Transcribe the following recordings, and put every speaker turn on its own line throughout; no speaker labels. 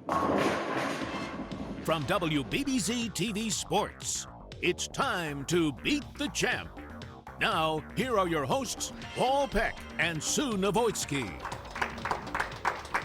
From WBBZ-TV Sports, it's time to beat the champ. Now, here are your hosts, Paul Peck and Sue Novoitsky.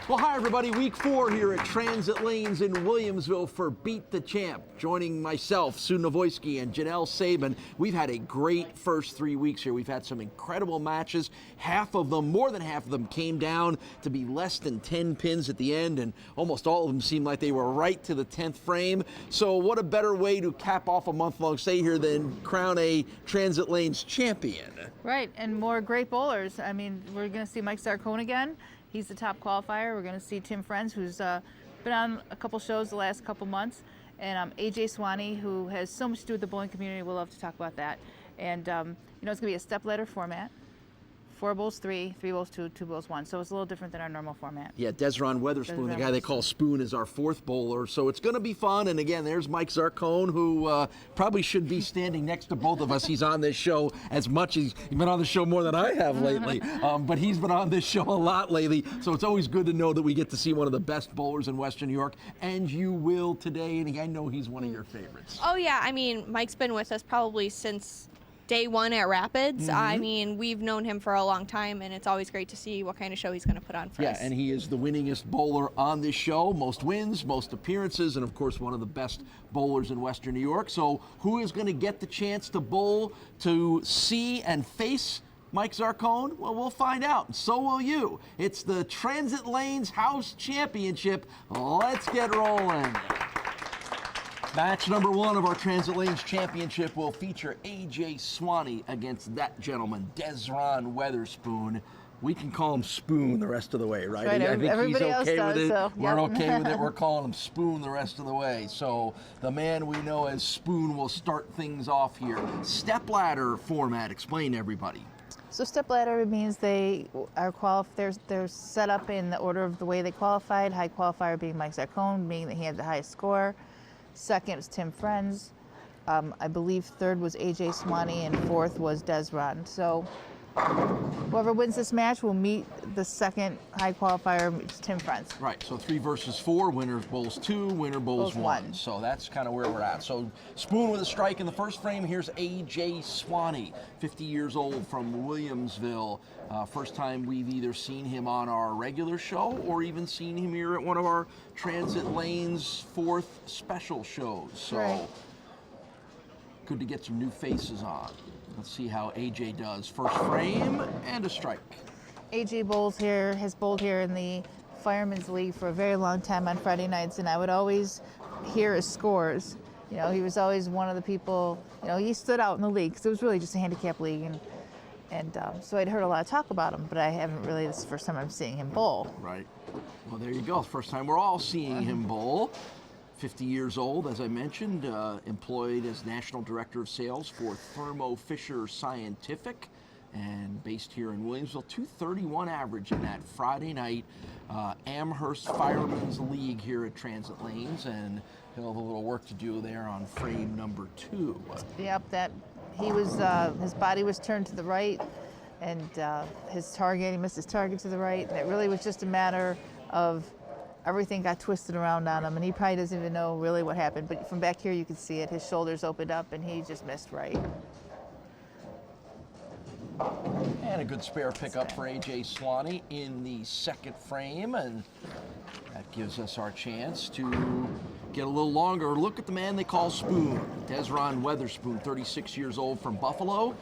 Well, hi, everybody. Week 4 here at Transit Lanes in Williamsville for Beat the Champ. Joining myself, Sue Novoitsky, and Janelle Sabin. We've had a great first 3 weeks here. We've had some incredible matches. Half of them, more than half of them, came down to be less than 10 pins at the end, and almost all of them seemed like they were right to the 10th frame. So what a better way to cap off a month-long stay here than crown a Transit Lanes champion.
Right, and more great bowlers. I mean, we're going to see Mike ZARCONE again. He's the top qualifier. We're going to see Tim FRENZ, who's been on a couple shows the last couple months, and AJ Swanee, who has so much to do with the bowling community. We'll love to talk about that. And you know, it's going to be a step-ladder format. 4 bowls 3, 3 bowls 2, 2 bowls 1. So it's a little different than our normal format.
Yeah, DESRON Weatherspoon, the guy they call Spoon, is our 4th bowler. So it's going to be fun. And again, there's Mike ZARCONE, who probably should be standing next to both of us. He's on this show as much as he's been on the show more than I have lately. But he's been on this show a lot lately. So it's always good to know that we get to see one of the best bowlers in Western New York. And you will today. And I know he's one of your favorites.
Oh, yeah. I mean, Mike's been with us probably since day 1 at Rapids. I mean, we've known him for a long time, and it's always great to see what kind of show he's going to put on for us.
Yeah, and he is the winningest bowler on this show. Most wins, most appearances, and of course one of the best bowlers in Western New York. So who is going to get the chance to bowl, to see and face Mike ZARCONE? Well, we'll find out, and so will you. It's the Transit Lanes House Championship. Let's get rolling. Match number 1 of our Transit Lanes Championship will feature AJ Swanee against that gentleman, DESRON Weatherspoon. We can call him Spoon the rest of the way, right?
Right,
I think
everybody
he's okay
else
with it.
does, so,
We're
yep.
okay with it. We're calling him Spoon the rest of the way. So the man we know as Spoon will start things off here. Stepladder format. Explain to everybody.
So stepladder means they are they're set up in the order of the way they qualified. High qualifier being Mike ZARCONE, meaning that he had the highest score. Second was Tim FRENZ. I believe 3rd was AJ Swanee, and 4th was DESRON. So whoever wins this match will meet the second high qualifier, Tim FRENZ.
Right, so 3 versus 4, winner bowls 2, winner bowls 1.
1.
So that's kind of where we're at. So Spoon with a strike in the first frame. Here's AJ Swanee, 50 years old from Williamsville. First time we've either seen him on our regular show or even seen him here at one of our Transit Lanes 4th special shows. So
right.
Good to get some new faces on. Let's see how AJ does. First frame and a strike.
AJ has bowled here in the Fireman's League for a very long time on Friday nights, and I would always hear his scores. You know, he was always one of the people, you know, he stood out in the league because it was really just a handicap league, and so I'd heard a lot of talk about him, but I haven't really, this is the first time I'm seeing him bowl.
Right. Well, there you go. First time we're all seeing him bowl. 50 years old, as I mentioned, employed as National Director of Sales for Thermo Fisher Scientific, and based here in Williamsville. 231 average in that Friday night Amherst Firemen's League here at Transit Lanes, and he'll have a little work to do there on frame number 2.
Yep, he was, his body was turned to the right, and he missed his target to the right, and it really was just a matter of everything got twisted around on him, and he probably doesn't even know really what happened. But from back here, you can see it. His shoulders opened up, and he just missed right.
And a good spare pickup for AJ Swanee in the second frame, and that gives us our chance to get a little longer look at the man they call Spoon. DESRON Weatherspoon, 36 years old from Buffalo,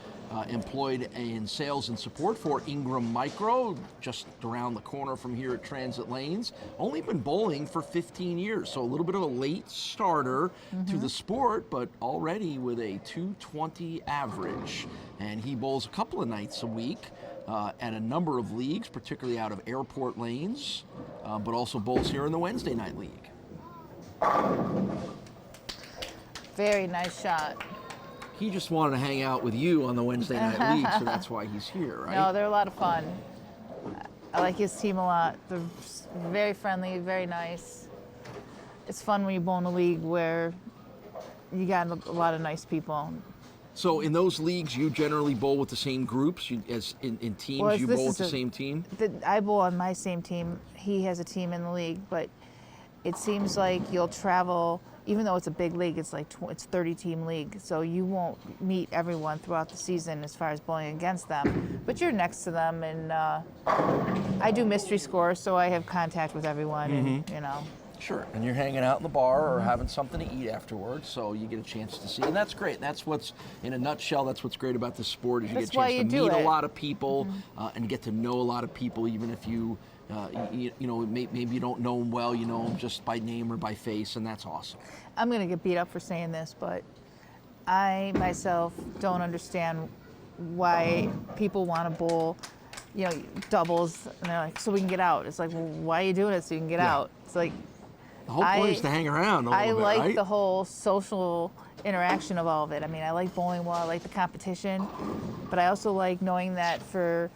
employed in sales and support for Ingram Micro, just around the corner from here at Transit Lanes. Only been bowling for 15 years, so a little bit of a late starter to the sport, but already with a 220 average. And he bowls a couple of nights a week at a number of leagues, particularly out of Airport Lanes, but also bowls here in the Wednesday Night League.
Very nice shot.
He just wanted to hang out with you on the Wednesday Night League, so that's why he's here, right?
No, they're a lot of fun. I like his team a lot. They're very friendly, very nice. It's fun when you bowl in a league where you got a lot of nice people.
So in those leagues, you generally bowl with the same groups? As in teams, you bowl with the same team?
I bowl on my same team. He has a team in the league, but it seems like you'll travel, even though it's a big league, it's like it's 30-team league, so you won't meet everyone throughout the season as far as bowling against them, but you're next to them, and I do mystery scores, so I have contact with everyone, and you know.
Sure, and you're hanging out in the bar or having something to eat afterwards, so you get a chance to see, and that's great. That's what's, in a nutshell, that's what's great about this sport, is you get a chance to meet a lot of people and get to know a lot of people, even if you, you know, maybe you don't know them well, you know them just by name or by face, and that's awesome.
I'm going to get beat up for saying this, but I myself don't understand why people want to bowl, you know, doubles, and they're like, so we can get out. It's like, well, why are you doing it so you can get out? It's like,
the whole point is to hang around a little bit,
like
right?
the whole social interaction of all of it. I mean, I like bowling well, I like the competition, but I also like knowing that for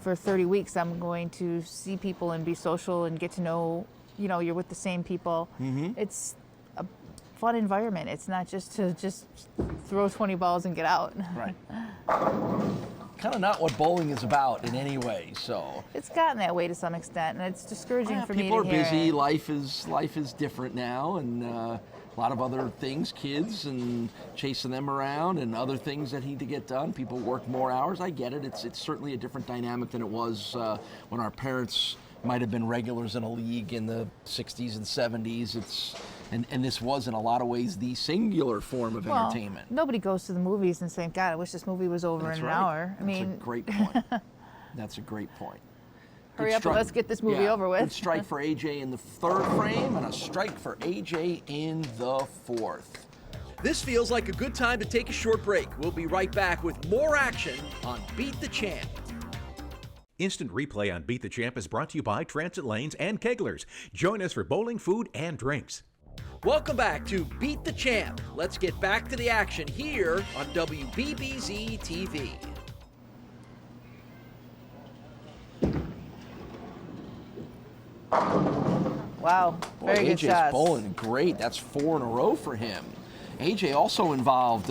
30 weeks I'm going to see people and be social and get to know, you know, you're with the same people. It's a fun environment. It's not just to throw 20 balls and get out.
Right. Kind of not what bowling is about in any way, so.
It's gotten that way to some extent, and it's discouraging for me to hear.
People are busy, life is different now, and a lot of other things, kids and chasing them around and other things that need to get done. People work more hours, I get it. It's certainly a different dynamic than it was when our parents might have been regulars in a league in the 60s and 70s. And this was, in a lot of ways, the singular form of entertainment.
Nobody goes to the movies and saying, God, I wish this movie was over in an hour.
That's a great point. That's a great point.
Hurry up and let's get this movie over with.
Good strike for AJ in the third frame, and a strike for AJ in the fourth.
This feels like a good time to take a short break. We'll be right back with more action on Beat the Champ.
Instant replay on Beat the Champ is brought to you by Transit Lanes and Keglers. Join us for bowling, food, and drinks.
Welcome back to Beat the Champ. Let's get back to the action here on WBBZ-TV.
Wow, very good
AJ's
shots.
bowling great. That's 4 in a row for him. AJ also involved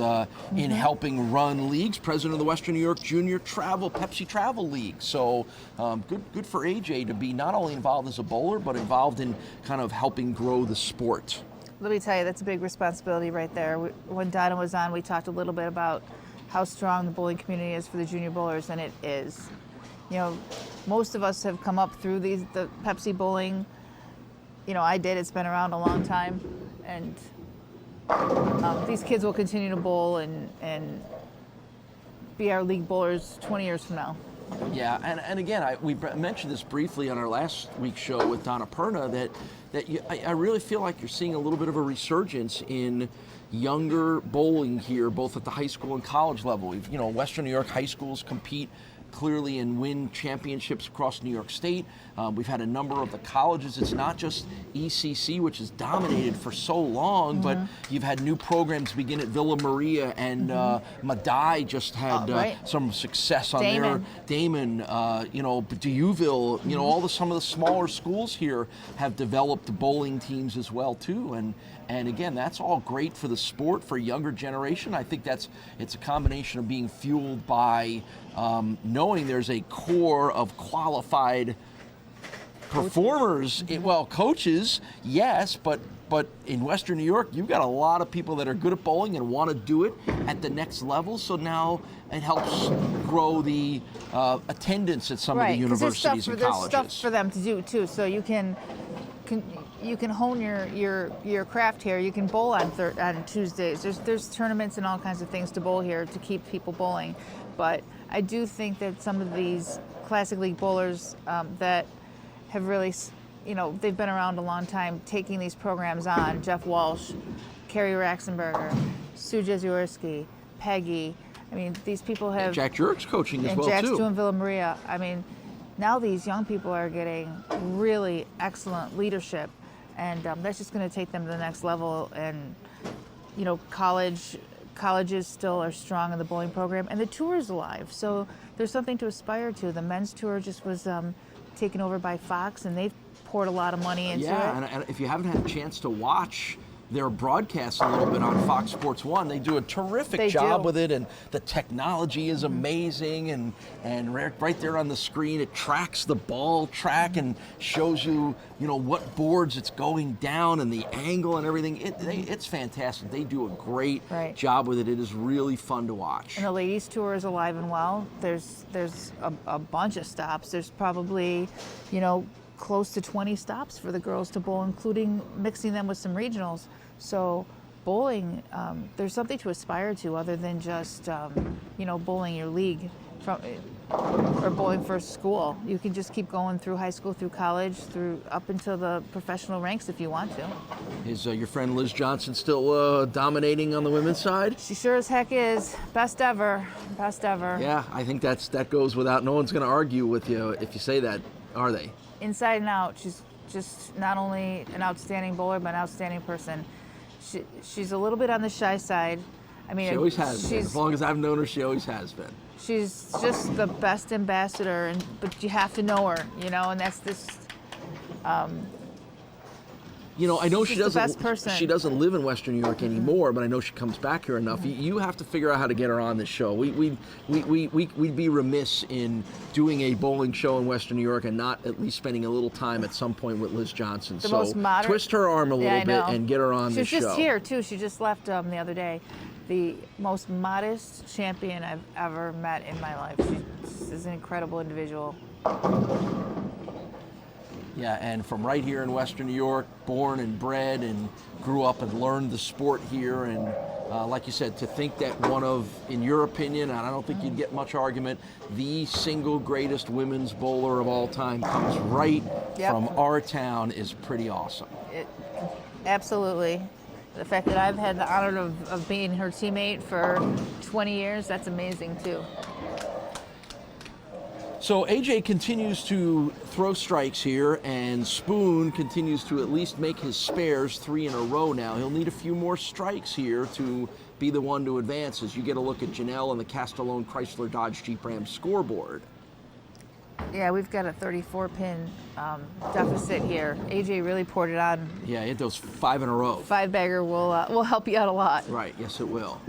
in helping run leagues, president of the Western New York Junior Pepsi Travel League. So good for AJ to be not only involved as a bowler, but involved in kind of helping grow the sport.
Let me tell you, that's a big responsibility right there. When Donna was on, we talked a little bit about how strong the bowling community is for the junior bowlers, and it is. You know, most of us have come up through the Pepsi bowling. You know, I did. It's been around a long time, and these kids will continue to bowl and be our league bowlers 20 years from now.
Yeah, and again, we mentioned this briefly on our last week's show with Donna Perna, that I really feel like you're seeing a little bit of a resurgence in younger bowling here, both at the high school and college level. You know, Western New York high schools compete clearly and win championships across New York State. We've had a number of the colleges. It's not just ECC, which has dominated for so long, but you've had new programs begin at Villa Maria, and Madai just had some success on their Damon, you know, Deauville, you know, some of the smaller schools here have developed bowling teams as well too, and again, that's all great for the sport, for a younger generation. I think it's a combination of being fueled by knowing there's a core of qualified performers, coaches, yes, but in Western New York, you've got a lot of people that are good at bowling and want to do it at the next level, so now it helps grow the attendance at some of the universities and colleges.
There's stuff for them to do too, so you can hone your craft here. You can bowl on Tuesdays. There's tournaments and all kinds of things to bowl here to keep people bowling, but I do think that some of these classic league bowlers that have really, you know, they've been around a long time, taking these programs on. Jeff Walsh, Kerry Raxenberger, Sue Jeziorski, Peggy. I mean, these people have...
And Jack Jurek's coaching as well,
Jack's
too.
doing Villa Maria. I mean, now these young people are getting really excellent leadership, and that's just going to take them to the next level. And, you know, colleges still are strong in the bowling program, and the tour is alive. So there's something to aspire to. The men's tour just was taken over by Fox, and they've poured a lot of money into it.
Yeah, and if you haven't had a chance to watch their broadcasts a little bit on Fox Sports 1. They do a terrific job with it, and the technology is amazing, and right there on the screen it tracks the ball track and shows you, what boards it's going down and the angle and everything. It's fantastic. They do a great job with it. It is really fun to watch.
And the ladies tour is alive and well. There's a bunch of stops. There's probably, close to 20 stops for the girls to bowl, including mixing them with some regionals. So bowling, there's something to aspire to other than just, bowling your league or bowling for school. You can just keep going through high school, through college, up into the professional ranks if you want to.
Is your friend Liz Johnson still dominating on the women's side?
She sure as heck is. Best ever. Best ever.
Yeah, I think that goes without, no one's going to argue with you if you say that, are they?
Inside and out, she's just not only an outstanding bowler, but an outstanding person. She's a little bit on the shy side. I mean,
she always has been. As long as I've known her, she always has been.
She's just the best ambassador, but you have to know her, and that's this.
I know she doesn't.
The best person.
She doesn't live in Western New York anymore, but I know she comes back here enough. You have to figure out how to get her on this show. We'd be remiss in doing a bowling show in Western New York and not at least spending a little time at some point with Liz Johnson.
The most modern,
twist her arm a little bit and get her on the show.
She's just here too. She just left the other day. The most modest champion I've ever met in my life. She's an incredible individual.
Yeah, and from right here in Western New York, born and bred and grew up and learned the sport here. And like you said, to think that one of, in your opinion, and I don't think you'd get much argument, the single greatest women's bowler of all time comes right from our town is pretty awesome.
Absolutely. The fact that I've had the honor of being her teammate for 20 years, that's amazing too.
So AJ continues to throw strikes here, and Spoon continues to at least make his spares 3 in a row now. He'll need a few more strikes here to be the one to advance as you get a look at Janelle and the Castellone Chrysler Dodge Jeep Ram scoreboard.
Yeah, we've got a 34-pin deficit here. AJ really poured it on.
Yeah, he hit those 5 in a row.
5-bagger will help you out a lot.
Right, yes it will.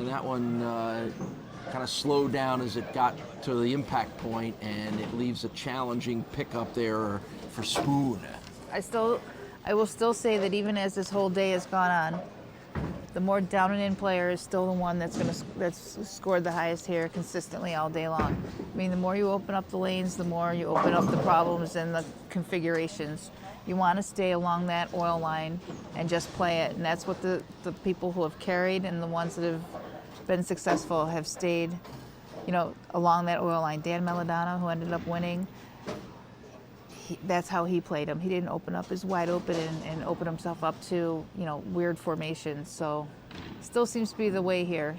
That one kind of slowed down as it got to the impact point, and it leaves a challenging pickup there for Spoon.
I will still say that even as this whole day has gone on, the more down and in player is still the one that's scored the highest here consistently all day long. I mean, the more you open up the lanes, the more you open up the problems and the configurations. You want to stay along that oil line and just play it, and that's what the people who have carried and the ones that have been successful have stayed, along that oil line. Dan Melodano, who ended up winning, that's how he played him. He didn't open up as wide open and open himself up to, weird formations. So still seems to be the way here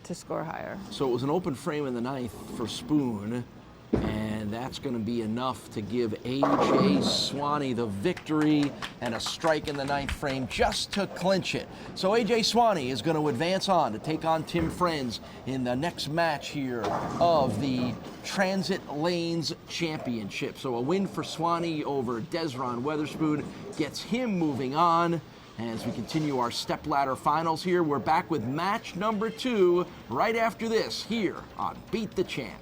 to score higher.
So it was an open frame in the 9th for Spoon, and that's going to be enough to give A.J. Swanee the victory and a strike in the 9th frame just to clinch it. So A.J. Swanee is going to advance on to take on Tim Frenz in the next match here of the Transit Lanes Championship. So a win for Swanee over DESRON WEATHERSPOON gets him moving on. As we continue our stepladder finals here, we're back with match number 2 right after this here on Beat the Champ.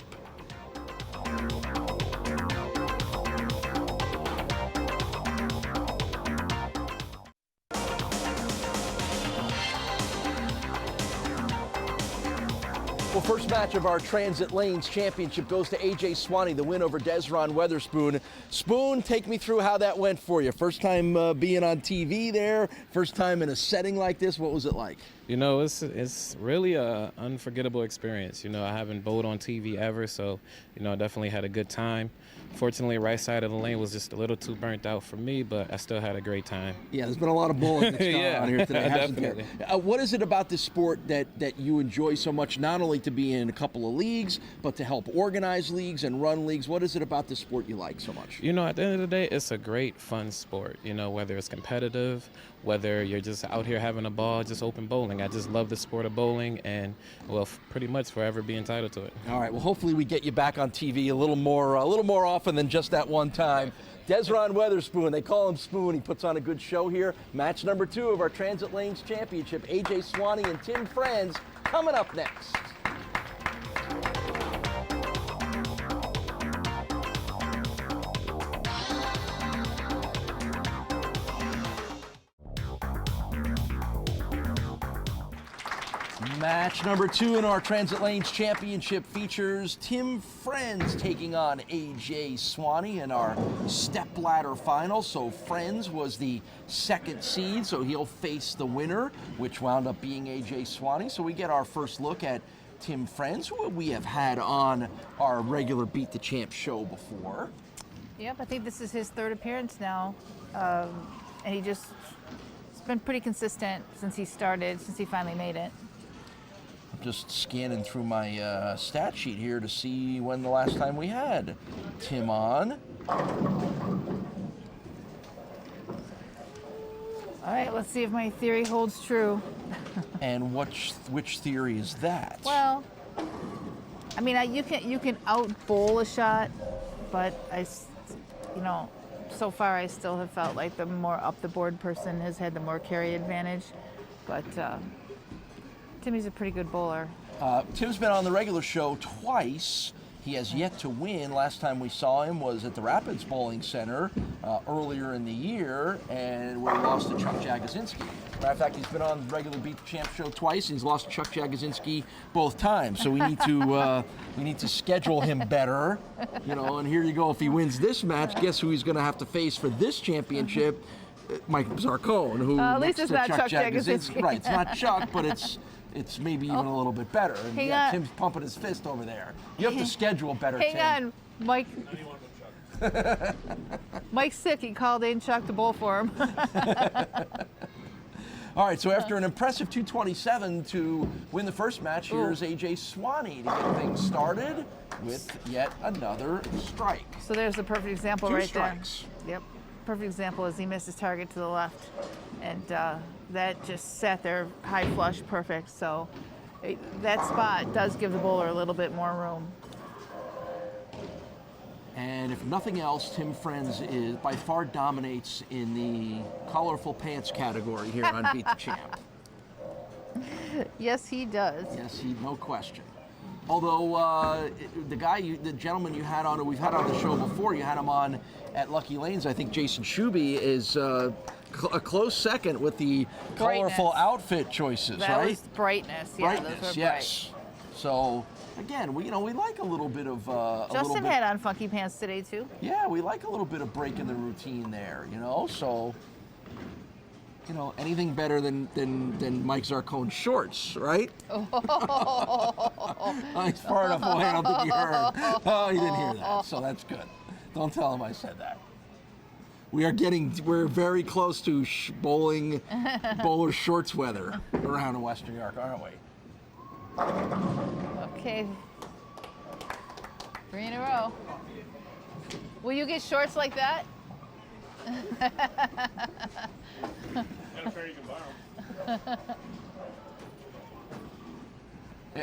Well, first match of our Transit Lanes Championship goes to A.J. Swanee, the win over DESRON WEATHERSPOON. Spoon, take me through how that went for you. First time being on TV there, first time in a setting like this. What was it like?
It's really an unforgettable experience. I haven't bowled on TV ever, so, I definitely had a good time. Fortunately, right side of the lane was just a little too burnt out for me, but I still had a great time.
Yeah, there's been a lot of bowling that's gone on here today, hasn't
definitely.
there? What is it about this sport that you enjoy so much, not only to be in a couple of leagues, but to help organize leagues and run leagues? What is it about this sport you like so much?
At the end of the day, it's a great, fun sport. Whether it's competitive, whether you're just out here having a ball, just open bowling. I just love the sport of bowling and, pretty much forever be entitled to it.
All right, well, hopefully we get you back on TV a little more often than just that one time. DESRON Weatherspoon, they call him Spoon. He puts on a good show here. Match number 2 of our Transit Lanes Championship. AJ Swanee and Tim Frenz coming up next. Match number 2 in our Transit Lanes Championship features Tim Frenz taking on AJ Swanee in our stepladder final. So Frenz was the 2nd seed, so he'll face the winner, which wound up being AJ Swanee. So we get our first look at Tim Frenz, who we have had on our regular Beat the Champ show before.
Yep, I think this is his 3rd appearance now. And it's been pretty consistent since he finally made it.
I'm just scanning through my stat sheet here to see when the last time we had Tim on.
All right, let's see if my theory holds true.
And which theory is that?
Well, I mean, you can out bowl a shot, but so far I still have felt like the more up the board person has had the more carry advantage. But Timmy's a pretty good bowler.
Tim's been on the regular show twice. He has yet to win. Last time we saw him was at the Rapids Bowling Center earlier in the year, and where he lost to Chuck Jagosinski. Matter of fact, he's been on the regular Beat the Champ show twice, and he's lost to Chuck Jagosinski both times. So we need to schedule him better, And here you go. If he wins this match, guess who he's going to have to face for this championship? Mike Zarcone, who
at least it's not Chuck Jagosinski.
Right, it's not Chuck, but it's maybe even a little bit better. And
Hang on.
Tim's pumping his fist over there. You have to schedule better, Tim.
Hang on, Mike. Mike's sick. He called in Chuck to bowl for him.
All right, so after an impressive 227 to win the first match, here's AJ Swanee to get things started with yet another strike.
So there's the perfect example
2
right
strikes.
there. Yep. Perfect example is he missed his target to the left, and that just sat there high flush perfect. So that spot does give the bowler a little bit more room.
And if nothing else, Tim Frenz by far dominates in the colorful pants category here on Beat the Champ.
Yes, he does.
Yes, no question. Although the gentleman you had on, we've had on the show before, you had him on at Lucky Lanes. I think Jason Shuby is a close second with the colorful outfit choices,
that
right?
Was brightness. Yeah,
Brightness,
those were
yes. So again, we like a little bit of
Justin had on funky pants today too.
Yeah, we like a little bit of break in the routine there, So anything better than Mike Zarcone's shorts, right? He's far enough away, I don't think he heard. Oh, he didn't hear that, so that's good. Don't tell him I said that. We're very close to bowler shorts weather around in Western New York, aren't we?
Okay. 3 in a row. Will you get shorts like that?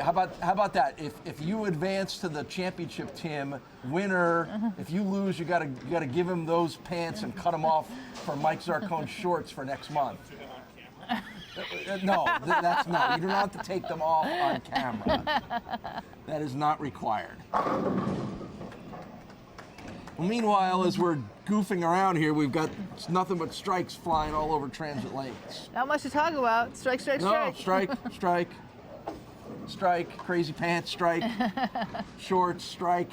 How about that? If you advance to the championship, Tim, winner, if you lose, you gotta give him those pants and cut them off for Mike Zarcone's shorts for next month. No, that's no. You do not have to take them off on camera. That is not required. Well, meanwhile, as we're goofing around here, we've got nothing but strikes flying all over Transit Lanes.
Not much to talk about. Strike, strike, strike.
No, strike. Strike, crazy pants, strike, shorts, strike.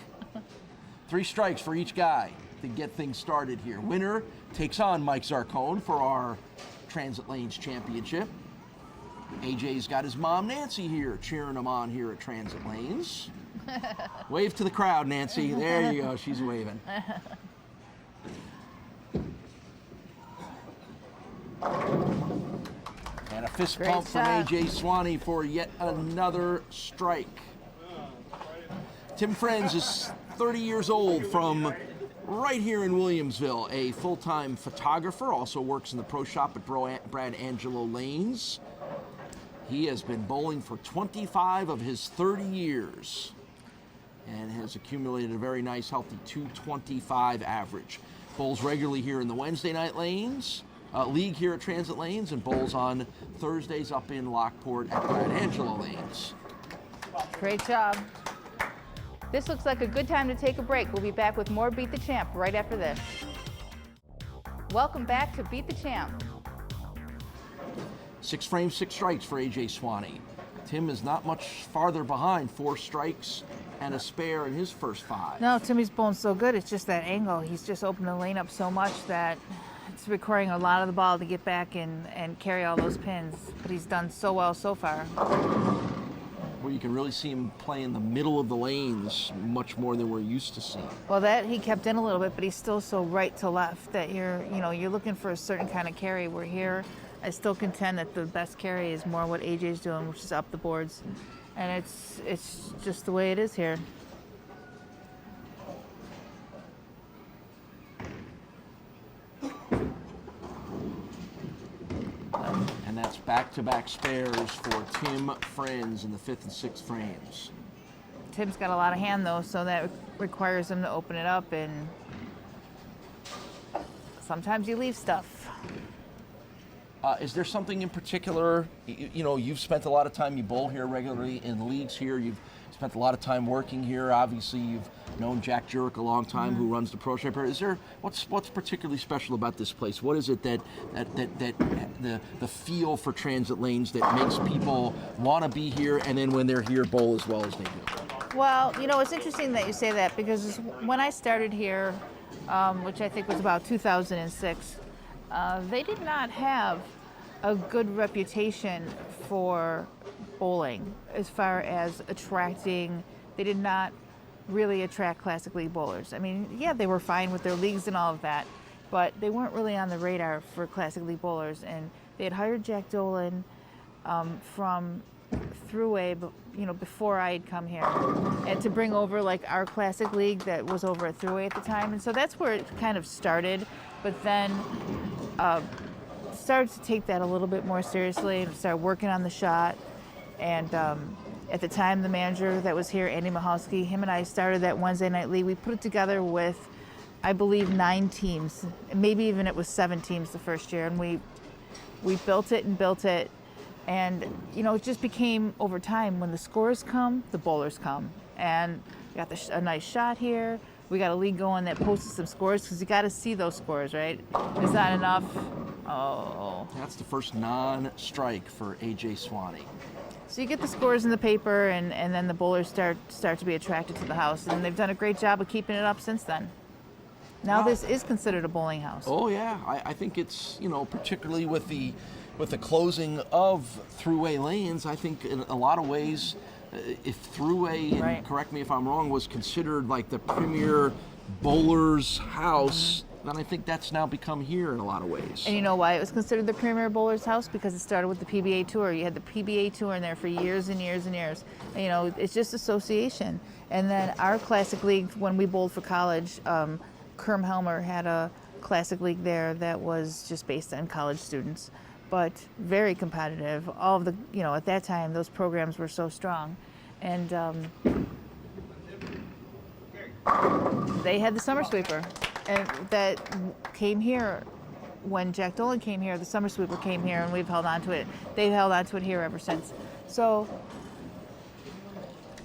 3 strikes for each guy to get things started here. Winner takes on Mike Zarcone for our Transit Lanes Championship. AJ's got his mom, Nancy, here, cheering him on here at Transit Lanes. Wave to the crowd, Nancy. There you go, she's waving. And a fist pump from AJ Swanee for yet another strike. Tim Frenz is 30 years old from right here in Williamsville, a full-time photographer, also works in the pro shop at Brad Angelo Lanes. He has been bowling for 25 of his 30 years and has accumulated a very nice, healthy 225 average. Bowls regularly here in the Wednesday night lanes, league here at Transit Lanes, and bowls on Thursdays up in Lockport at Brad Angelo Lanes.
Great job. This looks like a good time to take a break. We'll be back with more Beat the Champ right after this. Welcome back to Beat the Champ.
6 frames, 6 strikes for A.J. Swanee. Tim is not much farther behind, 4 strikes and a spare in his first 5.
No, Timmy's bowling so good. It's just that angle. He's just opened the lane up so much that it's requiring a lot of the ball to get back and carry all those pins. But he's done so well so far.
Where you can really see him play in the middle of the lanes much more than we're used to seeing.
Well, that he kept in a little bit, but he's still so right to left that you're looking for a certain kind of carry. We're here. I still contend that the best carry is more what AJ's doing, which is up the boards, and it's just the way it is here.
And that's back-to-back spares for Tim Frenz in the 5th and 6th frames.
Tim's got a lot of hand though, so that requires him to open it up, and sometimes you leave stuff.
Is there something in particular, you've spent a lot of time, you bowl here regularly in leagues here, you've spent a lot of time working here, obviously you've known Jack Jurek a long time, who runs the Pro Shaper. Is there, what's particularly special about this place? What is it that the feel for Transit Lanes that makes people want to be here, and then when they're here, bowl as well as they do?
Well, it's interesting that you say that, because when I started here, which I think was about 2006, they did not have a good reputation for bowling as far as attracting. They did not really attract Classic League bowlers. I mean, yeah, they were fine with their leagues and all of that, but they weren't really on the radar for Classic League bowlers. And they had hired Jack Dolan from Thruway, before I had come here, and to bring over like our Classic League that was over at Thruway at the time. And so that's where it kind of started, but then started to take that a little bit more seriously and started working on the shot. And at the time, the manager that was here, Andy Mahalski, him and I started that Wednesday night league. We put it together with, I believe, 9 teams, maybe even it was 7 teams the first year, and we built it and built it. And it just became, over time, when the scores come, the bowlers come. And we got a nice shot here. We got a league going that posted some scores, because you got to see those scores, right? It's not enough. Oh.
That's the first non-strike for A.J. Swanee.
So you get the scores in the paper, and then the bowlers start to be attracted to the house. And they've done a great job of keeping it up since then. Now this is considered a bowling house.
Oh, yeah. I think it's, particularly with the closing of Thruway Lanes, I think in a lot of ways, if Thruway, and
right,
correct me if I'm wrong, was considered like the premier bowler's house, then I think that's now become here in a lot of ways.
And you know why it was considered the premier bowler's house? Because it started with the PBA Tour. You had the PBA Tour in there for years and years and years. And, it's just association. And then our Classic League, when we bowled for college, Kerm Helmer had a Classic League there that was just based on college students, but very competitive. All of the, at that time, those programs were so strong. And they had the summer sweeper, and that came here when Jack Dolan came here. The summer sweeper came here, and we've held on to it. They've held on to it here ever since. So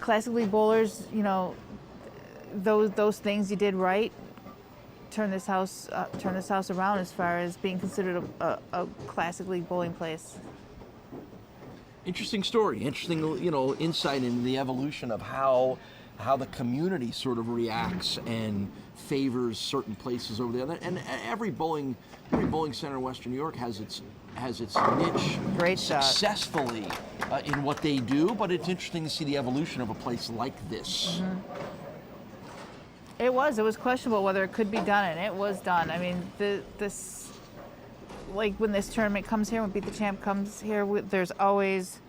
Classic League bowlers, those things you did right turn this house around as far as being considered a Classic League bowling place.
Interesting story, interesting, insight into the evolution of how the community sort of reacts and favors certain places over there. And every bowling center in Western New York has its niche.
Great shot.
Successfully in what they do, but it's interesting to see the evolution of a place like this.
Mm-hmm. It was questionable whether it could be done, and it was done. I mean, this, like when this tournament comes here, when Beat the Champ comes here, there's always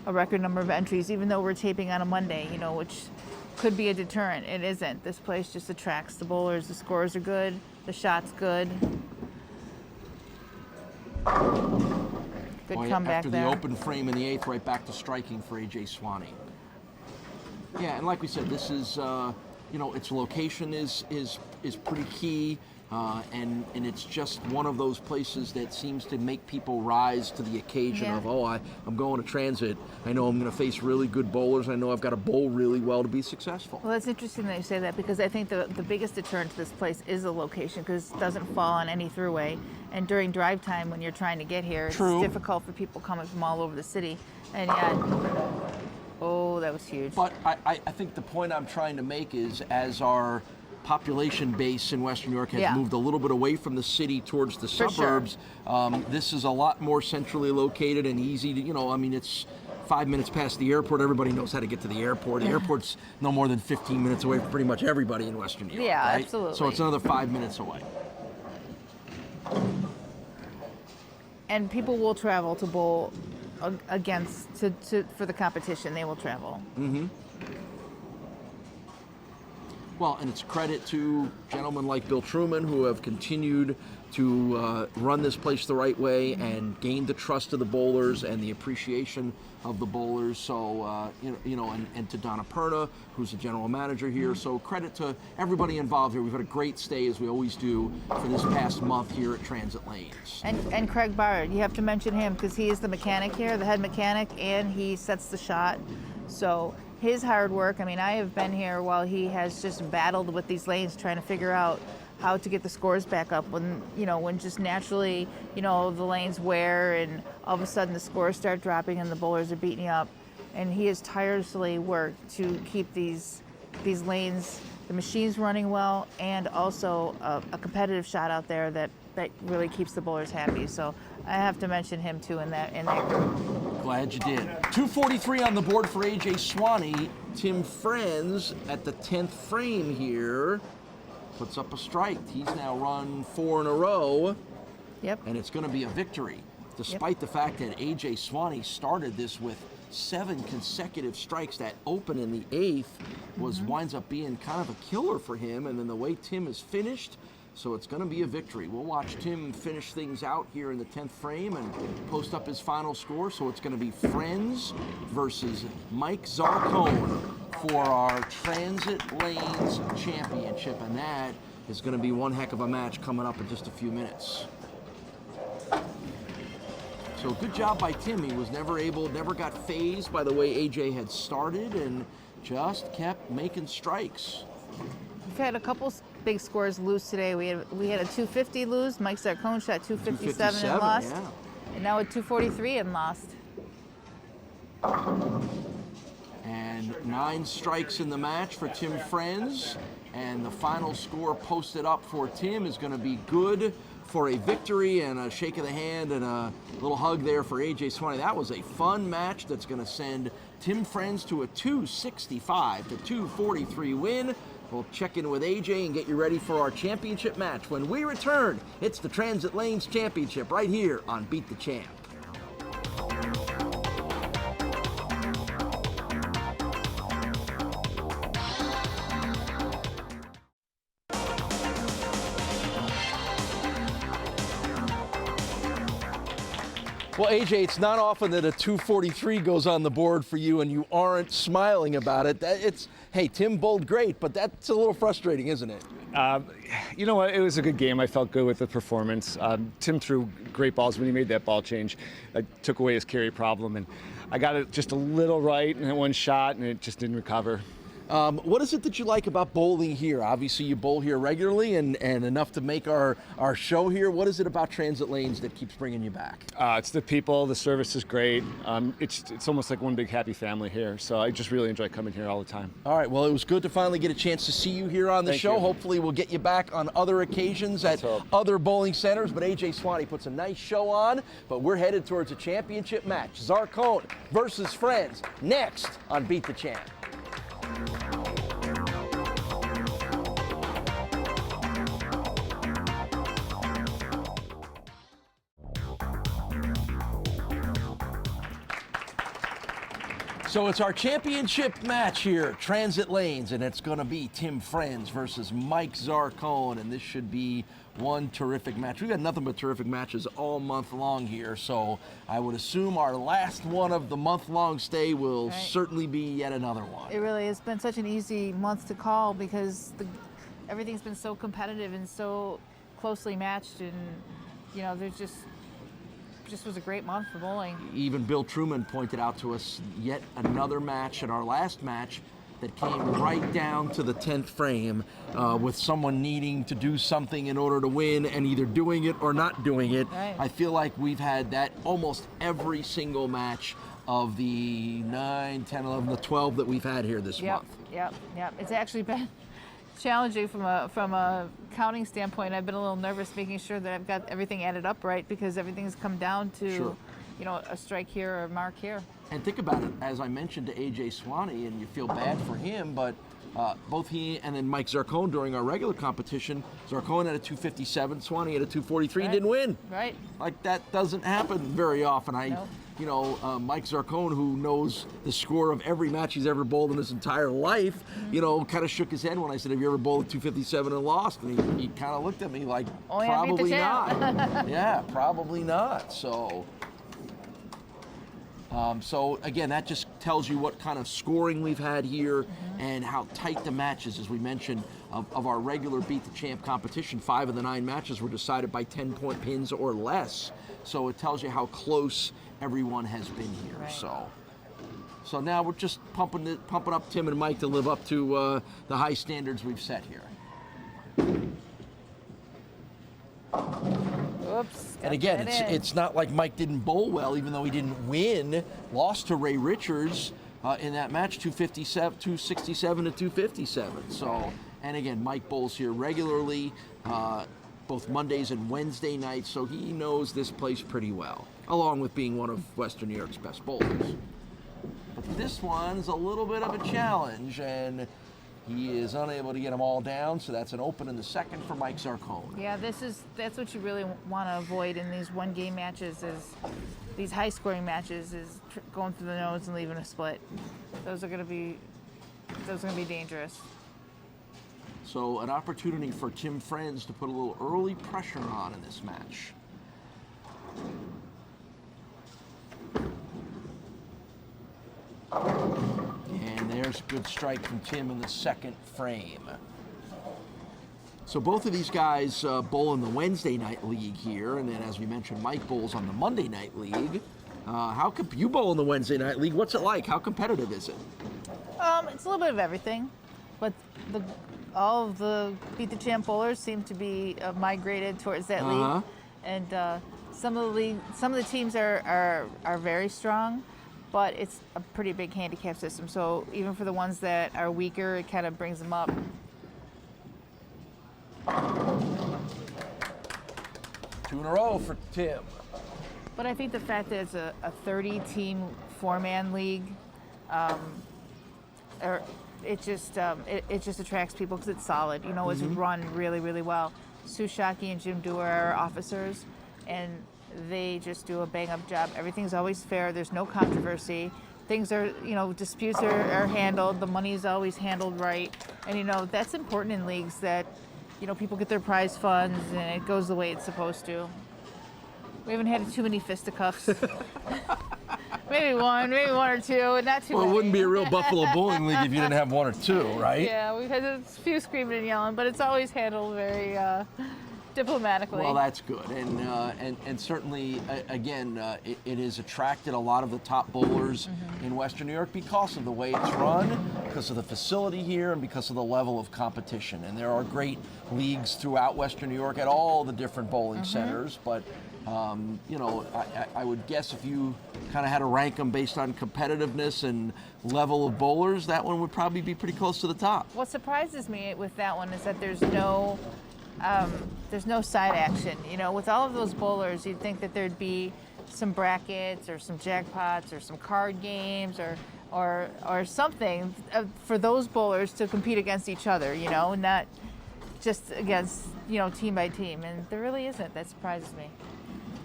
a record number of entries, even though we're taping on a Monday, which could be a deterrent. It isn't. This place just attracts the bowlers. The scores are good. The shot's good. Good comeback
after
there.
The open frame in the 8th, right back to striking for A.J. Swanee. Yeah, and like we said, this is, its location is pretty key. And it's just one of those places that seems to make people rise to the occasion of, oh, I'm going to Transit. I know I'm going to face really good bowlers. I know I've got to bowl really well to be successful.
Well, it's interesting that you say that, because I think the biggest deterrent to this place is the location, because it doesn't fall on any throughway. And during drive time, when you're trying to get here, it's difficult for people coming from all over the city. And yet, oh, that was huge.
But I think the point I'm trying to make is, as our population base in Western New York has moved a little bit away from the city towards the suburbs, this is a lot more centrally located and easy to, I mean, it's 5 minutes past the airport. Everybody knows how to get to the airport. The airport's no more than 15 minutes away from pretty much everybody in Western New York.
Yeah,
right?
absolutely.
So it's another 5 minutes away.
And people will travel to bowl against, for the competition. They will travel.
Mm-hmm. Well, and it's credit to gentlemen like Bill Truman, who have continued to run this place the right way and gain the trust of the bowlers and the appreciation of the bowlers. So, and to Donna Perna, who's the general manager here. So credit to everybody involved here. We've had a great stay, as we always do, for this past month here at Transit Lanes.
And Craig Bard, you have to mention him, because he is the mechanic here, the head mechanic, and he sets the shot. So his hard work, I mean, I have been here while he has just battled with these lanes, trying to figure out how to get the scores back up when just naturally, the lanes wear and all of a sudden the scores start dropping and the bowlers are beating you up. And he has tirelessly worked to keep these lanes, the machines running well, and also a competitive shot out there that really keeps the bowlers happy. So I have to mention him too in that group.
Glad you did. 243 on the board for AJ Swanee. Tim FRENZ at the 10th frame here puts up a strike. He's now run 4 in a row.
Yep.
And it's going to be a victory, despite the fact that AJ Swanee started this with 7 consecutive strikes. That open in the 8th winds up being kind of a killer for him, and then the way Tim is finished, so it's going to be a victory. We'll watch Tim finish things out here in the 10th frame and post up his final score. So it's going to be FRENZ versus Mike ZARCONE for our Transit Lanes Championship, and that is going to be one heck of a match coming up in just a few minutes. So good job by Tim. He was never got phased by the way AJ had started and just kept making strikes.
We've had a couple big scores loose today. We had a 250 lose. Mike ZARCONE shot 257 and lost.
Yeah.
And now a 243 and lost.
And 9 strikes in the match for Tim FRENZ. And the final score posted up for Tim is going to be good for a victory, and a shake of the hand and a little hug there for AJ Swanee. That was a fun match that's going to send Tim FRENZ to a 265 to 243 win. We'll check in with AJ and get you ready for our championship match. When we return, it's the Transit Lanes Championship right here on Beat the Champ. Well, AJ, it's not often that a 243 goes on the board for you and you aren't smiling about it. Hey, Tim bowled great, but that's a little frustrating, isn't it?
You know what? It was a good game. I felt good with the performance. Tim threw great balls when he made that ball change. I took away his carry problem, and I got it just a little right in one shot, and it just didn't recover.
What is it that you like about bowling here? Obviously, you bowl here regularly and enough to make our show here. What is it about Transit Lanes that keeps bringing you back?
It's the people. The service is great. It's almost like one big happy family here. So I just really enjoy coming here all the time.
All right. Well, it was good to finally get a chance to see you here on the show. Hopefully, we'll get you back on other occasions at other bowling centers. But AJ Swanee puts a nice show on. But we're headed towards a championship match. ZARCONE versus FRENZ next on Beat the Champ. So it's our championship match here at Transit Lanes, and it's going to be Tim FRENZ versus Mike ZARCONE, and this should be one terrific match. We've got nothing but terrific matches all month long here, so I would assume our last one of the month-long stay will certainly be yet another one.
It really has been such an easy month to call because everything's been so competitive and so closely matched, and you know, there's just was a great month for bowling.
Even Bill Truman pointed out to us yet another match in our last match that came right down to the 10th frame with someone needing to do something in order to win and either doing it or not doing it.
Right.
I feel like we've had that almost every single match of the 9, 10, 11, the 12 that we've had here this month.
Yep. It's actually been challenging from a counting standpoint. I've been a little nervous making sure that I've got everything added up right, because everything's come down to,
Sure.
you know, a strike here or a mark here.
And think about it, as I mentioned to AJ Swanee, and you feel bad for him, but both he and then Mike Zarcone during our regular competition, Zarcone had a 257, Swanee had a 243, and didn't win.
Right.
Like, that doesn't happen very often.
Nope.
You know, Mike Zarcone, who knows the score of every match he's ever bowled in his entire life, you know, kind of shook his head when I said, have you ever bowled a 257 and lost? And he kind of looked at me like,
Oh, yeah, beat the
probably
champ."
not. Yeah, probably not. So again, that just tells you what kind of scoring we've had here and how tight the matches, as we mentioned, of our regular Beat the Champ competition. 5 of the 9 matches were decided by 10-point pins or less. So it tells you how close everyone has been here.
Right.
So now we're just pumping up Tim and Mike to live up to the high standards we've set here.
Oops.
And again, it's not like Mike didn't bowl well, even though he didn't win. Lost to Ray Richards in that match, 267 to 257. So, and again, Mike bowls here regularly, both Mondays and Wednesday nights, so he knows this place pretty well, along with being one of Western New York's best bowlers. But this one's a little bit of a challenge, and he is unable to get them all down, so that's an open in the second for Mike Zarcone.
Yeah, that's what you really want to avoid in these one-game matches, is these high-scoring matches, is going through the nose and leaving a split. Those are going to be dangerous.
So an opportunity for Tim FRENZ to put a little early pressure on in this match. And there's a good strike from Tim in the second frame. So both of these guys bowl in the Wednesday night league here, and then as we mentioned, Mike bowls on the Monday night league. You bowl in the Wednesday night league. What's it like? How competitive is it?
It's a little bit of everything, but all of the Beat the Champ bowlers seem to be migrated towards that league, and some of the teams are very strong, but it's a pretty big handicap system. So even for the ones that are weaker, it kind of brings them up.
2 in a row for Tim.
But I think the fact that it's a 30-team 4-man league, it just attracts people because it's solid. You know, it's run really, really well. Sue Shockey and Jim Dewar are officers, and they just do a bang-up job. Everything's always fair. There's no controversy. Things are, you know, disputes are handled. The money is always handled right. And, you know, that's important in leagues, that, you know, people get their prize funds and it goes the way it's supposed to. We haven't had too many fisticuffs. maybe one or two, not too many.
Well, it wouldn't be a real Buffalo Bowling League if you didn't have 1 or 2, right?
Yeah, we've had a few screaming and yelling, but it's always handled very diplomatically.
Well, that's good, and certainly, again, it has attracted a lot of the top bowlers in Western New York because of the way it's run, because of the facility here, and because of the level of competition. And there are great leagues throughout Western New York at all the different bowling centers, but you know, I would guess if you kind of had to rank them based on competitiveness and level of bowlers, that one would probably be pretty close to the top.
What surprises me with that one is that there's no side action. You know, with all of those bowlers, you'd think that there'd be some brackets or some jackpots or some card games or something for those bowlers to compete against each other. You know, not just against, you know, team by team. And there really isn't. That surprises me.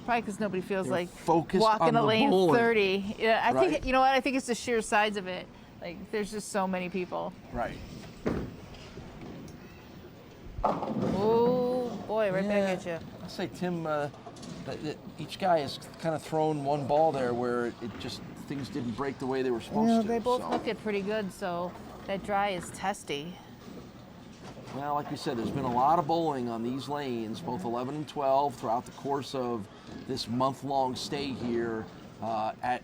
Probably because nobody feels
They're
like
focused
walking
on
the
the
lane
bowling.
30. Yeah, I
Right.
think, you know what? I think it's the sheer size of it. Like, there's just so many people.
Right.
Oh boy, right back at you.
I say, Tim, each guy has kind of thrown one ball there where it just, things didn't break the way they were supposed to.
They both
so.
look it pretty good, so that dry is testy.
Well, like you said, there's been a lot of bowling on these lanes, both 11 and 12, throughout the course of this month-long stay here at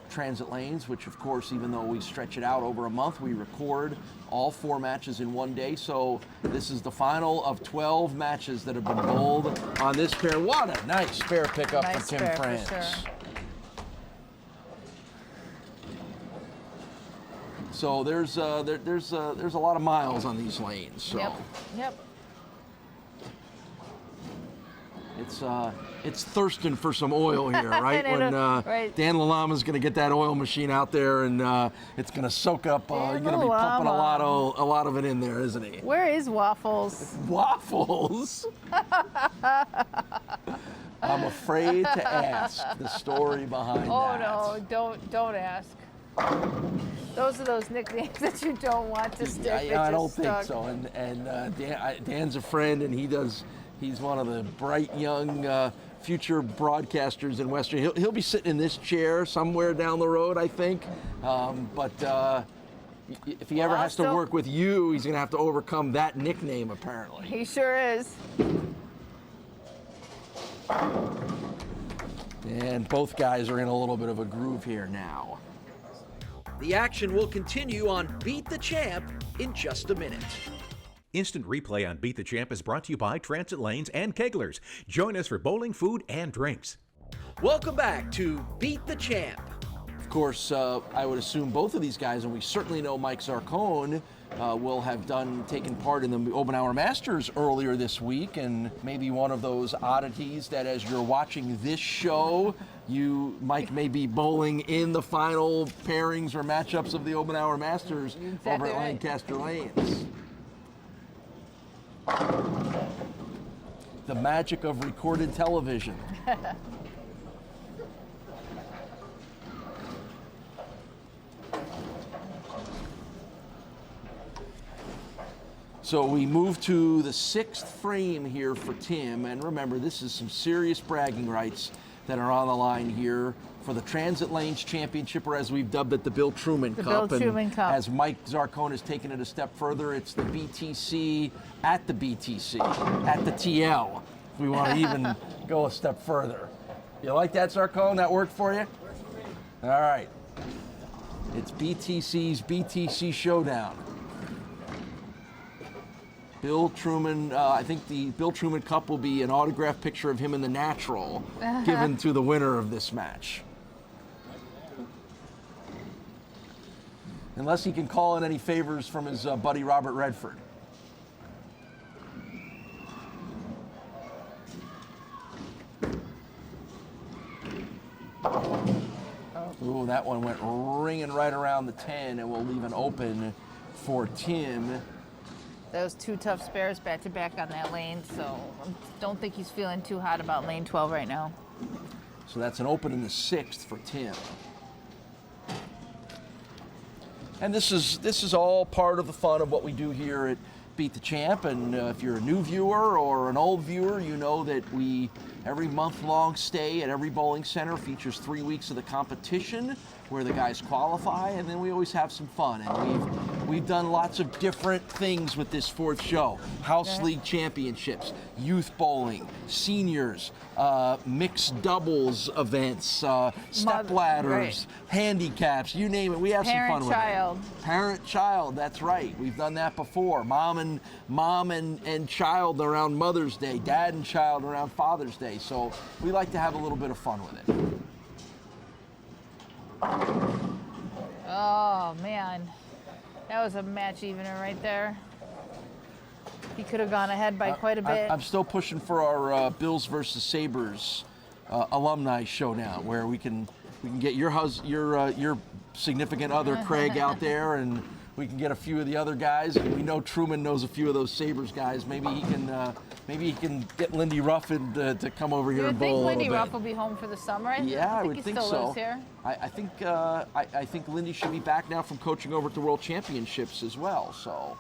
Transit Lanes, which of course, even though we stretch it out over a month, we record all 4 matches in one day. So this is the final of 12 matches that have been bowled on this pair. What a nice spare pickup
Nice
from Tim
spare, for
FRENZ.
sure.
So there's a lot of miles on these lanes. So
Yep.
it's thirsting for some oil here, right? When
right.
Dan Lalama's going to get that oil machine out there, and it's going to soak up. You're going to be pumping a lot of it in there, isn't he?
Where is Waffles?
Waffles. I'm afraid to ask the story behind that.
Oh no, don't ask. Those are those nicknames that you don't want to stick.
I don't think so. And Dan's a friend, and he's one of the bright young future broadcasters in Western. He'll be sitting in this chair somewhere down the road, I think. But if he ever has to work with you, he's going to have to overcome that nickname, apparently.
He sure is.
And both guys are in a little bit of a groove here now.
The action will continue on Beat the Champ in just a minute.
Instant replay on Beat the Champ is brought to you by Transit Lanes and Keglers. Join us for bowling, food, and drinks.
Welcome back to Beat the Champ.
Of course, I would assume both of these guys, and we certainly know Mike Zarcone, will have taken part in the Obenauer Masters earlier this week, and maybe one of those oddities that as you're watching this show, Mike may be bowling in the final pairings or matchups of the Obenauer Masters over at Lancaster Lanes. The magic of recorded television. So we move to the 6th frame here for Tim, and remember, this is some serious bragging rights that are on the line here for the Transit Lanes Championship, or as we've dubbed it, the Bill Truman Cup.
Bill Truman Cup.
As Mike Zarcone has taken it a step further, it's the BTC at the BTC, at the TL, if we want to even go a step further. You like that, Zarcone? That worked for you? Works for me. All right. It's BTC's BTC Showdown. Bill Truman, I think the Bill Truman Cup will be an autographed picture of him in the natural given to the winner of this match. Unless he can call in any favors from his buddy Robert Redford. Ooh, that one went ringing right around the 10, and we'll leave an open for Tim.
Those 2 tough spares back-to-back on that lane, so I don't think he's feeling too hot about lane 12 right now.
So that's an open in the 6th for Tim. And this is all part of the fun of what we do here at Beat the Champ. And if you're a new viewer or an old viewer, you know that every month-long stay at every bowling center features 3 weeks of the competition where the guys qualify, and then we always have some fun. And we've done lots of different things with this 4th show. House League Championships, youth bowling, seniors, mixed doubles events, step ladders, handicaps, you name it. We have some fun with it. Parent-child, that's right. We've done that before. Mom and child around Mother's Day, dad and child around Father's Day. So we like to have a little bit of fun with it.
Oh, man. That was a match evener right there. He could have gone ahead by quite a bit.
I'm still pushing for our Bills versus Sabres alumni showdown, where we can get your significant other Craig out there, and we can get a few of the other guys. And we know Truman knows a few of those Sabres guys. Maybe he can get Lindy Ruffin to come over here and bowl a little bit.
Do you think Lindy Ruff will be home for the summer?
I would think
he still
so.
lives here.
I think Lindy should be back now from coaching over at the World Championships as well. So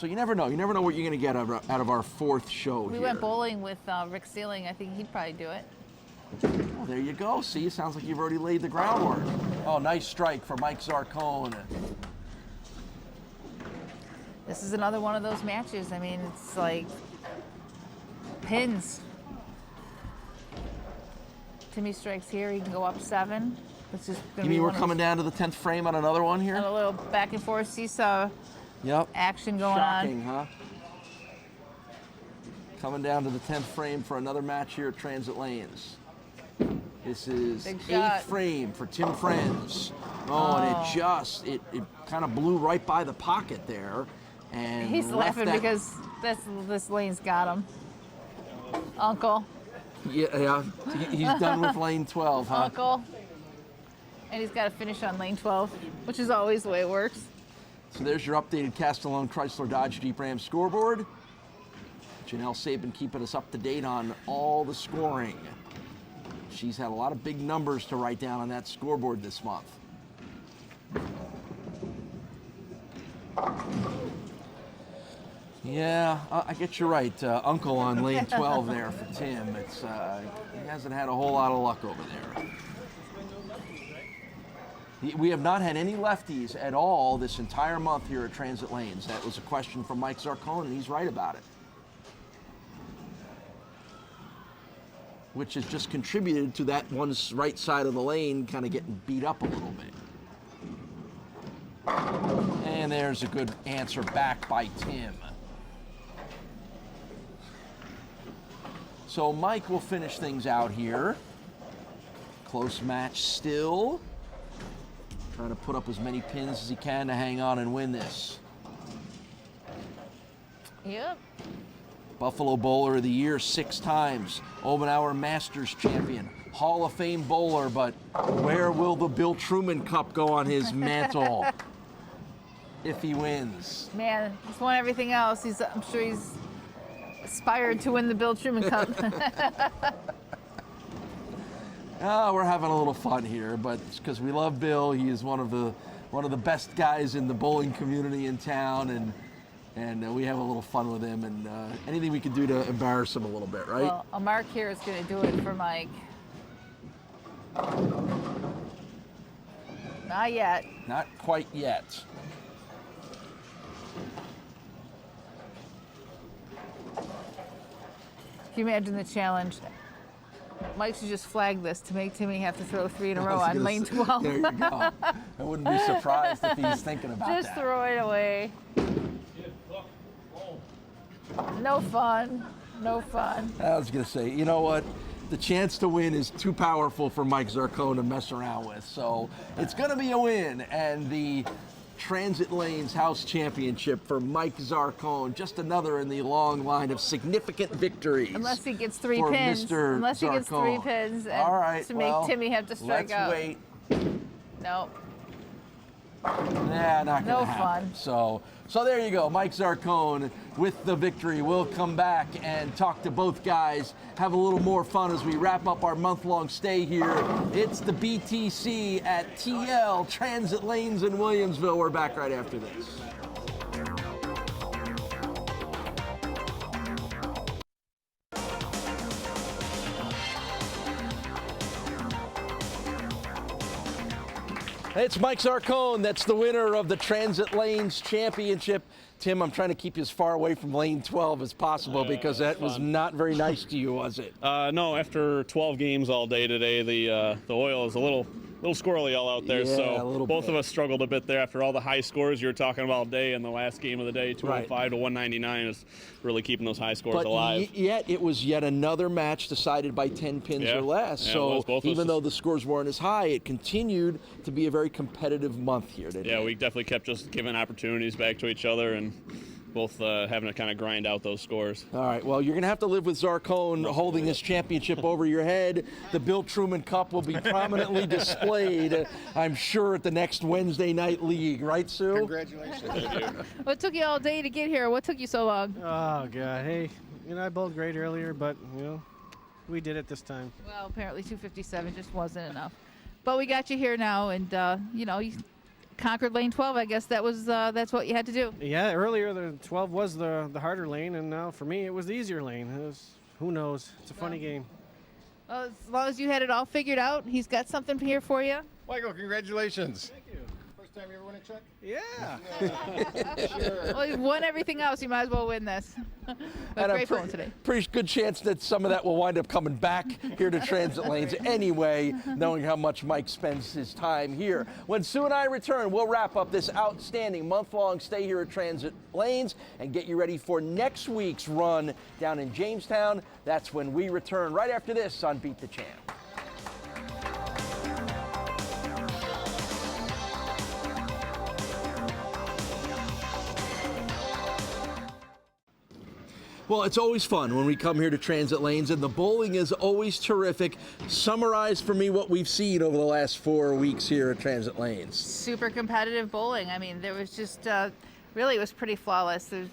you never know. You never know what you're going to get out of our 4th show here.
We went bowling with Rick Sealing. I think he'd probably do it.
Well, there you go. See, it sounds like you've already laid the groundwork. Oh, nice strike for Mike Zarcone.
This is another one of those matches. I mean, it's like pins. Timmy strikes here. He can go up 7. It's just
You mean we're coming down to the 10th frame on another one here?
A little back and forth seesaw action going
Shocking,
on.
huh? Coming down to the 10th frame for another match here at Transit Lanes. This is 8th frame for Tim FRENZ. Oh, and it kind of blew right by the pocket there. And
he's laughing because this lane's got him. Uncle.
Yeah, he's done with lane 12, huh?
Uncle. And he's got to finish on lane 12, which is always the way it works.
So there's your updated Castellone Chrysler Dodge Jeep Ram scoreboard. Janelle Sabin keeping us up to date on all the scoring. She's had a lot of big numbers to write down on that scoreboard this month. Yeah, I guess you're right. Uncle on lane 12 there for Tim. He hasn't had a whole lot of luck over there. We have not had any lefties at all this entire month here at Transit Lanes. That was a question from Mike Zarcone, and he's right about it. Which has just contributed to that one's right side of the lane kind of getting beat up a little bit. And there's a good answer back by Tim. So Mike will finish things out here. Close match still. Trying to put up as many pins as he can to hang on and win this.
Yep.
Buffalo Bowler of the Year 6 times. Omenauer Masters champion. Hall of Fame bowler, but where will the Bill Truman Cup go on his mantle if he wins?
Man, he's won everything else. I'm sure he's aspired to win the Bill Truman Cup.
We're having a little fun here, but it's because we love Bill. He is one of the best guys in the bowling community in town, and we have a little fun with him, and anything we can do to embarrass him a little bit, right?
Well, a mark here is going to do it for Mike. Not yet.
Not quite yet.
Can you imagine the challenge? Mike should just flag this to make Timmy have to throw 3 in a row on lane 12.
There you go. I wouldn't be surprised if he's thinking about that.
Just throw it away. No fun. No fun.
I was going to say, you know what? The chance to win is too powerful for Mike Zarcone to mess around with. So it's going to be a win. And the Transit Lanes House Championship for Mike Zarcone. Just another in the long line of significant victories.
Unless he gets 3
for
pins.
Mr.
Unless he gets 3
Zarcone.
pins. And
all right,
to make Timmy have to strike out.
Let's wait.
No.
Nah, not
No
gonna happen.
fun.
So there you go. Mike Zarcone with the victory. We'll come back and talk to both guys, have a little more fun as we wrap up our month-long stay here. It's the BTC at TL Transit Lanes in Williamsville. We're back right after this. It's Mike Zarcone. That's the winner of the Transit Lanes Championship. Tim, I'm trying to keep you as far away from lane 12 as possible because that was not very nice to you, was it?
No, after 12 games all day today, the oil is a little squirrely all out there.
Yeah,
so both of us struggled a bit there after all the high scores you were talking about all day in the last game of the day. 205 to 199 is really keeping those high scores alive.
Yet it was yet another match decided by 10 pins or less.
Yeah,
so even though the scores weren't as high, it continued to be a very competitive month here today.
Yeah, we definitely kept just giving opportunities back to each other and both having to kind of grind out those scores.
All right, well, you're going to have to live with Zarcone holding this championship over your head. The Bill Truman Cup will be prominently displayed, I'm sure, at the next Wednesday night league. Right, Sue?
Congratulations.
What took you all day to get here? What took you so long?
Oh, God. Hey, I bowled great earlier, but, we did it this time.
Well, apparently 257 just wasn't enough. But we got you here now, and, you conquered lane 12. I guess that's what you had to do.
Yeah, earlier the 12 was the harder lane, and now for me it was the easier lane. Who knows? It's a funny game.
Well, as long as you had it all figured out, he's got something here for you.
Michael, congratulations. Thank you. First time you ever win a check?
Yeah.
Sure.
Well, you won everything else. You might as well win this. But great pulling today.
Pretty good chance that some of that will wind up coming back here to Transit Lanes anyway, knowing how much Mike spends his time here. When Sue and I return, we'll wrap up this outstanding month-long stay here at Transit Lanes and get you ready for next week's run down in Jamestown. That's when we return right after this on Beat the Champ. Well, it's always fun when we come here to Transit Lanes, and the bowling is always terrific. Summarize for me what we've seen over the last 4 weeks here at Transit Lanes.
Super competitive bowling. I mean, there was just, really, it was pretty flawless. There's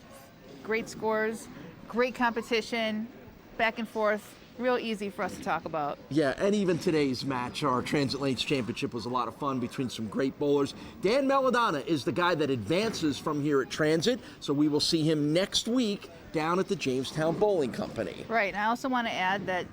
great scores, great competition, back and forth. Real easy for us to talk about.
Yeah, and even today's match, our Transit Lanes Championship, was a lot of fun between some great bowlers. Dan Melodonna is the guy that advances from here at Transit, so we will see him next week down at the Jamestown Bowling Company.
Right, and I also want to add that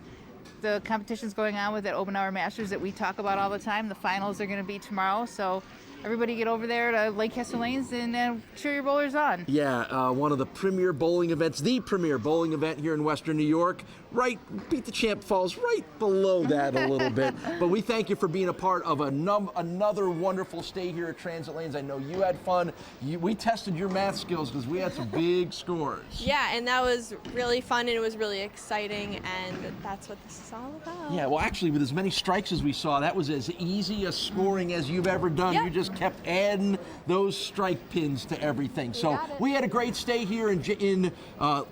the competition's going on with that Open Hour Masters that we talk about all the time. The finals are going to be tomorrow, so everybody get over there to Lancaster Lanes and cheer your bowlers on.
Yeah, one of the premier bowling events, the premier bowling event here in Western New York. Right, Beat the Champ falls right below that a little bit. But we thank you for being a part of another wonderful stay here at Transit Lanes. I know you had fun. We tested your math skills because we had some big scores.
Yeah, and that was really fun, and it was really exciting, and that's what this is all about.
Yeah, well, actually, with as many strikes as we saw, that was as easy a scoring as you've ever done.
Yep.
You just kept adding those strike pins to everything. So we had a great stay here in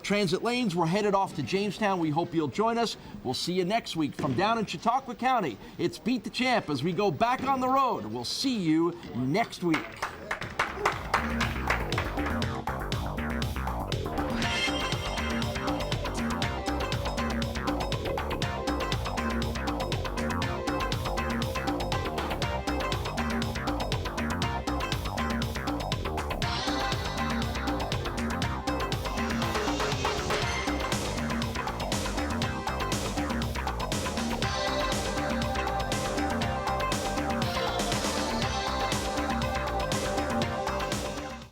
Transit Lanes. We're headed off to Jamestown. We hope you'll join us. We'll see you next week from down in Chautauqua County. It's Beat the Champ as we go back on the road. We'll see you next week.